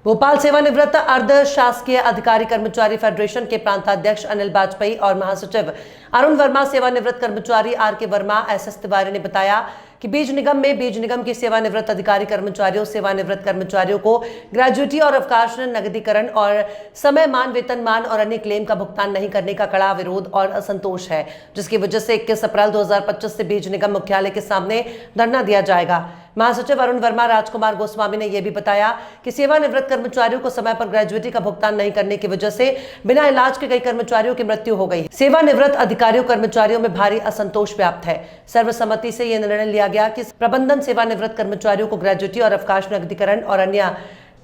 भोपाल सेवानिवृत्त अर्ध शासकीय अधिकारी कर्मचारी फेडरेशन के प्रांताध्यक्ष अनिल बाजपेयी और महासचिव अरुण वर्मा, सेवानिवृत्त कर्मचारी आर के वर्मा, एसएस तिवारी ने बताया कि बीज निगम की सेवानिवृत्त अधिकारी कर्मचारियों, सेवानिवृत्त कर्मचारियों को ग्रेजुएटी और अवकाश नकदीकरण और समयमान, वेतनमान और अन्य क्लेम का भुगतान नहीं करने का कड़ा विरोध और असंतोष है, जिसकी वजह से 21 अप्रैल 2025 से बीज निगम मुख्यालय के सामने धरना दिया जाएगा। महासचिव अरुण वर्मा राजकुमार गोस्वामी ने यह भी बताया कि सेवानिवृत्त कर्मचारियों को समय पर ग्रेजुएटी का भुगतान नहीं करने की वजह से बिना इलाज के कई कर्मचारियों की मृत्यु हो गई। सेवानिवृत्त अधिकारियों कर्मचारियों में भारी असंतोष व्याप्त है। सर्वसम्मति से यह निर्णय लिया गया कि प्रबंधन सेवानिवृत्त कर्मचारियों को ग्रेजुएटी और अवकाश नकदीकरण और अन्य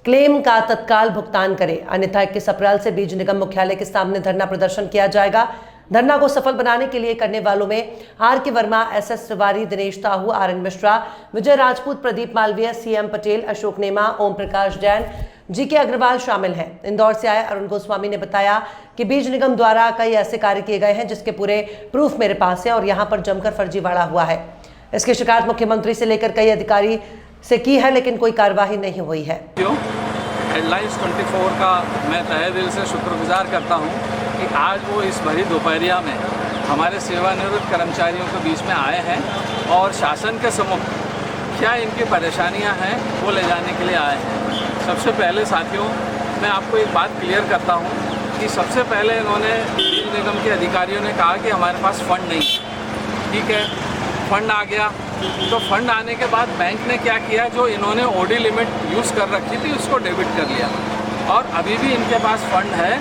क्लेम का तत्काल भुगतान करे, अन्यथा 21 अप्रैल से बीज निगम मुख्यालय के सामने धरना प्रदर्शन किया जाएगा। धरना को सफल बनाने के लिए करने वालों में आर के वर्मा, एसएस तिवारी, दिनेश ताहू, आरएन मिश्रा, विजय राजपूत, प्रदीप मालवीय, सीएम पटेल, अशोक नेमा, ओम प्रकाश जैन, जीके अग्रवाल शामिल हैं। इंदौर से आए अरुण गोस्वामी ने बताया कि बीज निगम द्वारा कई ऐसे कार्य किए गए हैं जिसके पूरे प्रूफ मेरे पास है और यहाँ पर जमकर फर्जीवाड़ा हुआ है। इसकी शिकायत मुख्यमंत्री से लेकर कई अधिकारी से की है, लेकिन कोई कार्यवाही नहीं हुई है। हेडलाइंस 24 का मैं तहे दिल से शुक्रगुजार करता हूँ कि आज वो इस भरी दोपहरिया में हमारे सेवानिवृत्त कर्मचारियों के बीच में आए हैं और शासन के सम्मुख क्या इनकी परेशानियां हैं वो ले जाने के लिए आए हैं। सबसे पहले साथियों, मैं आपको एक बात क्लियर करता हूँ कि सबसे पहले इन्होंने बीज निगम के अधिकारियों ने कहा कि हमारे पास फंड नहीं है। ठीक है, फंड आ गया, तो फंड आने के बाद बैंक ने क्या किया, जो इन्होंने ओडी लिमिट यूज़ कर रखी थी उसको डेबिट कर लिया और अभी भी इनके पास फंड है।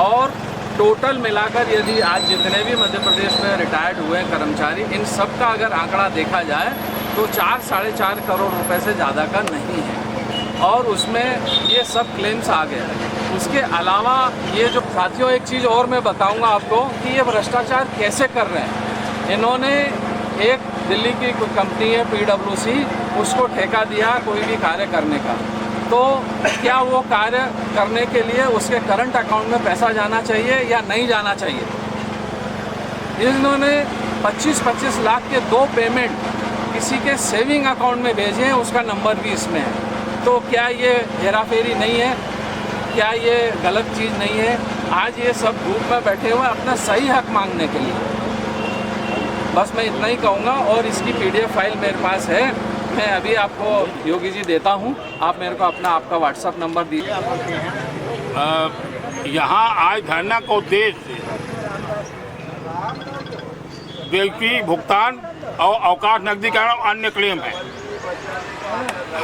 और टोटल मिलाकर यदि आज जितने भी मध्य प्रदेश में रिटायर्ड हुए कर्मचारी, इन सब का अगर आंकड़ा देखा जाए तो 4-4.5 करोड़ रुपए से ज़्यादा का नहीं है और उसमें ये सब क्लेम्स आ गए। उसके अलावा ये जो साथियों, एक चीज़ और मैं बताऊंगा आपको कि ये भ्रष्टाचार कैसे कर रहे हैं। इन्होंने एक दिल्ली की कोई कंपनी है PWC, उसको ठेका दिया कोई भी कार्य करने का, तो क्या वो कार्य करने के लिए उसके करंट अकाउंट में पैसा जाना चाहिए या नहीं जाना चाहिए। इन्होंने 25-25 लाख के 2 पेमेंट किसी के सेविंग अकाउंट में भेजे हैं, उसका नंबर भी इसमें है। तो क्या ये हेराफेरी नहीं है? क्या ये गलत चीज़ नहीं है? आज ये सब ग्रुप में बैठे हुए अपना सही हक मांगने के लिए। बस मैं इतना ही कहूँगा और इसकी PDF फाइल मेरे पास है, मैं अभी आपको योगी जी देता हूँ। आप मेरे को आपका WhatsApp नंबर दीजिए। यहाँ आज धरना का उद्देश्य ग्रेजुएटी भुगतान और अवकाश नकदीकरण और अन्य क्लेम है।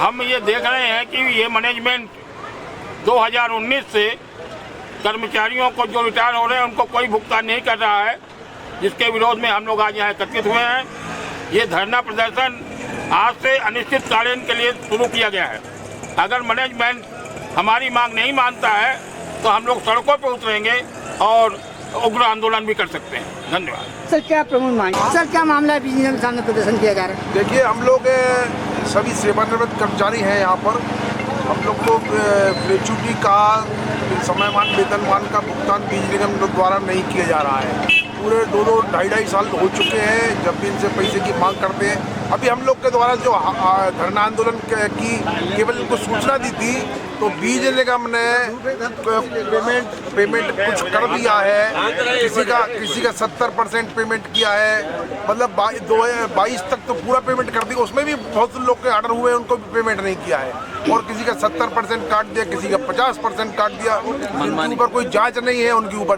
हम ये देख रहे हैं कि ये मैनेजमेंट 2019 से कर्मचारियों को जो रिटायर हो रहे हैं उनको कोई भुगतान नहीं कर रहा है, जिसके विरोध में हम लोग आज यहाँ एकत्रित हुए हैं। ये धरना प्रदर्शन आज से अनिश्चितकालीन के लिए शुरू किया गया है। अगर मैनेजमेंट हमारी मांग नहीं मानता है तो हम लोग सड़कों पर उतरेंगे और उग्र आंदोलन भी कर सकते हैं। धन्यवाद। सर, क्या प्रमुख मांग, सर क्या मामला है? बीज निगम के सामने प्रदर्शन किया जा रहा है। देखिए, हम लोग सभी सेवानिवृत्त कर्मचारी हैं। यहाँ पर हम लोग को ग्रेजुएटी का समयमान, वेतनमान का भुगतान बीज निगम द्वारा नहीं किया जा रहा है। पूरे 2-2-2.5 साल हो चुके हैं जब भी इनसे पैसे की मांग करते हैं। अभी हम लोग के द्वारा जो धरना आंदोलन की केवल इनको सूचना दी थी, तो बीज निगम ने पेमेंट कुछ कर दिया है। किसी का 70% पेमेंट किया है, मतलब 22 तक तो पूरा पेमेंट कर दिया। उसमें भी बहुत से लोग के ऑर्डर हुए, उनको भी पेमेंट नहीं किया है। और किसी का 70% काट दिया, किसी का 50% काट दिया। उनके ऊपर कोई जांच नहीं है, उनके ऊपर